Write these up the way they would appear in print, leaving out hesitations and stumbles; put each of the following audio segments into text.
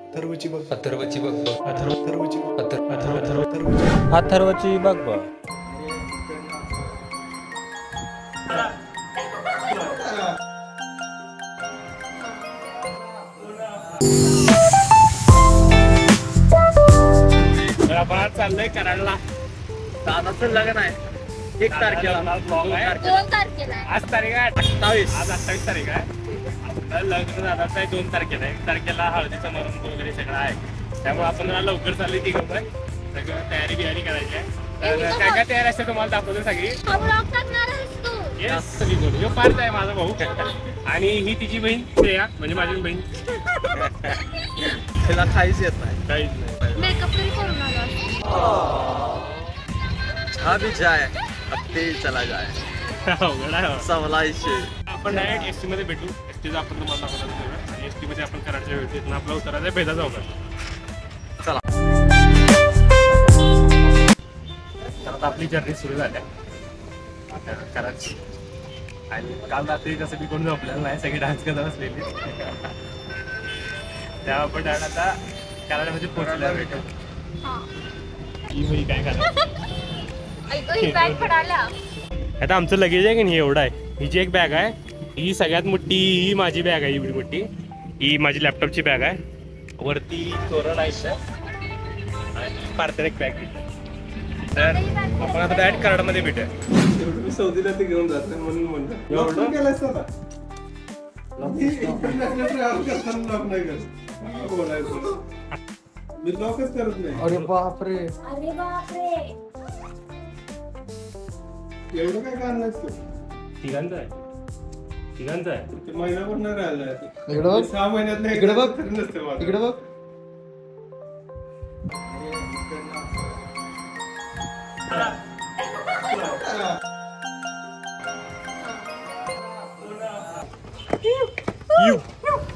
अथर्वची बघ अथर्वची बघ अथर्वची अथर्वची बघ बघ. आपण आज चाललोय कराडला. दादाचं लग्न आहे 1 तारखेला. 2 तारखेला आज तारीख आहे 28. आज 28 तारीख आहे. लग्न दादाचं आहे 2 तारखेला. 1 तारखेला हळदी समारंभ वगैरे सगळं आहे. त्यामुळे आपण लवकर चालली ती गप्प सगळं तयारी बियारी करायची आहे. तर काय काय तयारी असते तुम्हाला दाखवतो सगळी. येस सगळी पार्थ आहे माझा भाऊ आणि ही तिची बहीण श्रेया म्हणजे माझी बहीण. तिला काहीच येत नाही. काहीच नाही. मेकअप तरी करून आलो. हा भी जाय अब तेज चला जाय. अवघड आहे. सवलायचे आपण डायरेक्ट एसटी मध्ये भेटू. एसटीचा आपण तुम्हाला दाखवतो आणि एसटी मध्ये आपण कराडच्या भेटू. आपला उतरायचा भेदा जाऊ. चला. तर आता आपली जर्नी सुरू झाली कराडची. आणि काल रात्री कसं बी कोण झोपलेलं नाही. सगळी डान्स करत असलेली. तेव्हा आपण डायरेक्ट आता कराडमध्ये पोहोचल्या भेटू. ही काय आता आमचं लगेज आहे की नाही एवढं आहे. ही जी एक बॅग आहे ही सगळ्यात मोठी. ही माझी बॅग आहे एवढी मोठी. ही माझी लॅपटॉपची बॅग आहे. वरती तोरण आहे आणि पार्सल एक बॅग घेतली. तर आपण आता डायरेक्ट कराडमध्ये भेटूया. मी सौदीला ते घेऊन जाते म्हणून म्हणलं लॉक केलं असतं ना. मी लॉकच करत नाही. अरे बापरे. एवढं काय कारण नसतं. तिघांचं आहे. तिघांचं आहे. ते महिनाभर नाही राहिलं. इकडे बघ. 6 महिन्यात नाही. इकडे बघ. तरी नसते मला. इकडे बघ.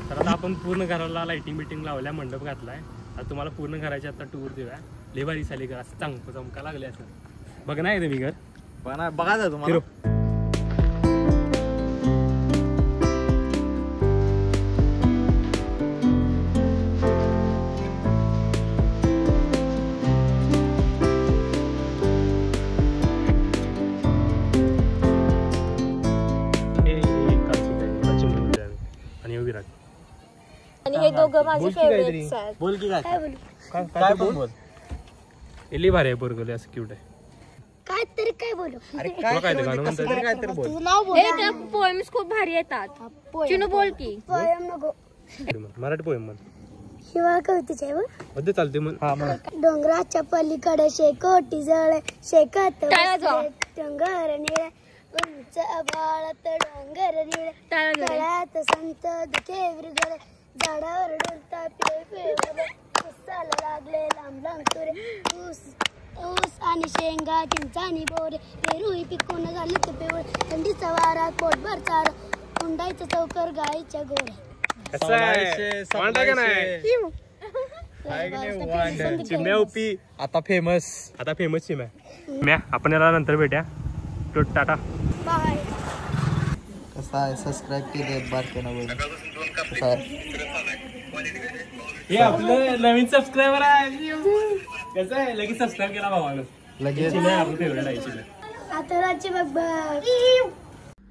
तर आता आपण पूर्ण घराला लाइटिंग बिटिंग लावल्या. मंडप घातलाय. आता तुम्हाला पूर्ण घराची आता टूर देऊया. लेवारी साली घर असं चमका लागले असं. बघ नाही तुम्ही घर बघा जा तुम्हाला. आणि हे दोघं माझे फेवरेट्स आहेत. बोल की काय काय बोलू? काय बोल. एली भारी आहे पोरगले असं क्यूट आहे. काय तरी काय बोलू? अरे तुला काय ते गाणं म्हणतात? काय तर बोल. तुझं नाव बोल. हे त्या पोएम्स खूप भारी येतात. चिनू बोल की. पोएम नको. मराठी पोएम म्हण. शिवा कवितेचे आहे बघ. मध्ये चालते म्हण. डोंगराच्या पलीकडे शेकोटी जळ शेकत डोंगर निळे उंच आभाळात डोंगर निळे तळ्यात संत दुखे विरगळे झाडावर डोलता पिवळे उसाला लागले लांब लांब तुरे ऊस आणि शेंगा चिंचा आणि बोरे पेरूही पिकून झाले ते पिवळे थंडीचा वारा पोटभर चारा हुंडाईचं चौकर गाईच्या गोऱ्या. कसं आहे? वांडा का नाही? चिमण्या उपी आता फेमस. आता फेमस चिमण्या. म्या आपण याला नंतर भेट्या. टाटा. बाय. कसा आहे? सबस्क्राईब केले बारकेना बोल. कसा आहे? हे आपलं नवीन सबस्क्रायबर आहे. कसं आहे? लगेच सबस्क्राईब केला भावानं. लगेच आपलं फेवरेट आहे चिमण्या. आता राज्य बघ.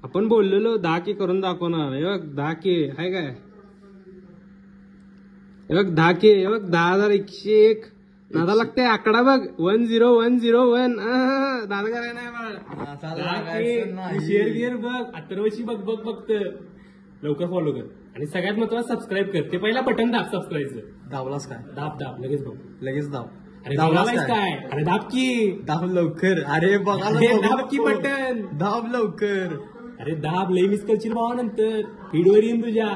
आपण बोललेलो 10 के करून दाखव ना. हे बघ 10 के आहे काय? हे बघ 10 के. हे बघ 10,101. दादा लागते आकडा बघ 10101. दादा करायला नाही मला. शेअर बिअर बघ. अथर्वची बघ बघ फक्त. लवकर फॉलो कर आणि सगळ्यात महत्त्वाचं सबस्क्राईब कर. ते पहिला बटन दाब सबस्क्राईबचं. दाबलास काय? दाब लगेच बघ. लगेच दाब. अरे दाबलास काय? अरे दाब की. दाब लवकर. अरे बघा दाब की बटन. दाब लवकर. अरे दाब लई मिस करशील भावा नंतर. फीडवर येईन तुझ्या.